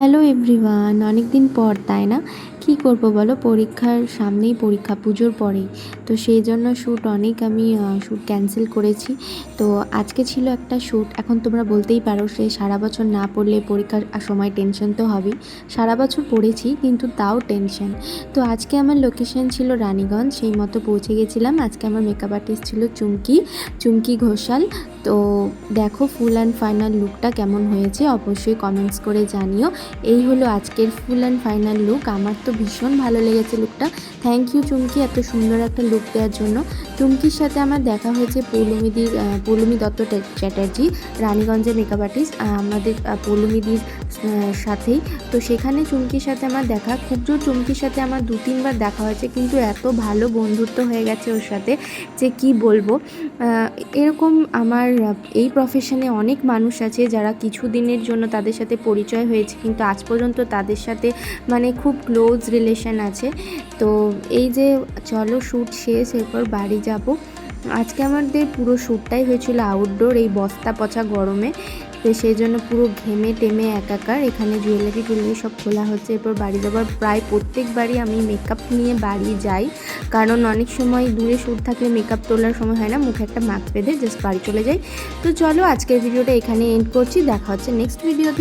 Hello everyone, অনেক দিন পর তাই না? কি করব বলো, পরীক্ষার সামনেই পরীক্ষা, পুজোর পরেই। তো সেই জন্য আমি শ্যুট ক্যান্সেল করেছি। তো আজকে ছিল একটা শ্যুট। এখন তোমরা বলতেই পারো সে সারা বছর না পড়লে পরীক্ষার সময় টেনশন তো হবেই। সারা বছর পড়েছি কিন্তু তাও টেনশন। তো আজকে আমার লোকেশন ছিল রানীগঞ্জ, সেই মতো পৌঁছে গেছিলাম। আজকে আমার মেকআপ আর্টিস্ট ছিল চুমকি ঘোষাল। তো দেখো ফুল অ্যান্ড ফাইনাল লুকটা কেমন হয়েছে অবশ্যই কমেন্টস করে জানিও। এই হলো আজকের ফুল অ্যান্ড ফাইনাল লুক। আমার তো ভীষণ ভালো লেগেছে লুকটা। থ্যাংক ইউ চুমকি, এত সুন্দর একটা লুক দেওয়ার জন্য। চুমকির সাথে আমার দেখা হয়েছে পৌলমী দত্ত চ্যাটার্জি, রানীগঞ্জের মেকআপ আর্টিস্ট, আমাদের পৌলমীদির সাথেই। তো সেখানে চুমকির সাথে আমার দেখা, খুব জোর চুমকির সাথে আমার 2-3 বার দেখা হয়েছে, কিন্তু এত ভালো বন্ধুত্ব হয়ে গেছে ওর সাথে যে কি বলবো। এরকম আমার এই প্রফেশনে অনেক মানুষ আছে যারা কিছু দিনের জন্য তাদের সাথে পরিচয় হয়েছে, কিন্তু আজ পর্যন্ত তাদের সাথে খুব ক্লোজ রিলেশন আছে। তো এই যে চলো শ্যুট শেষ, এরপর বাড়ি যাব। আজকে আমাদের পুরো শ্যুটটাই হয়েছিল আউটডোর, এই বস্তা পচা গরমে। তো সেই জন্য পুরো ঘেমে টেমে একাকার। এখানে জুয়েলারি সব খোলা হচ্ছে। এরপর বাড়ি যাবার প্রায় প্রত্যেকবারই আমি মেকআপ নিয়ে বাড়ি যাই, কারণ অনেক সময় দূরে শ্যুট থাকলে মেকআপ তোলার সময় হয় না, মুখে একটা মাস্ক বেঁধে জাস্ট বাড়ি চলে যাই। তো চলো আজকের ভিডিওটা এখানে এন্ড করছি, দেখা হচ্ছে নেক্সট ভিডিওতে।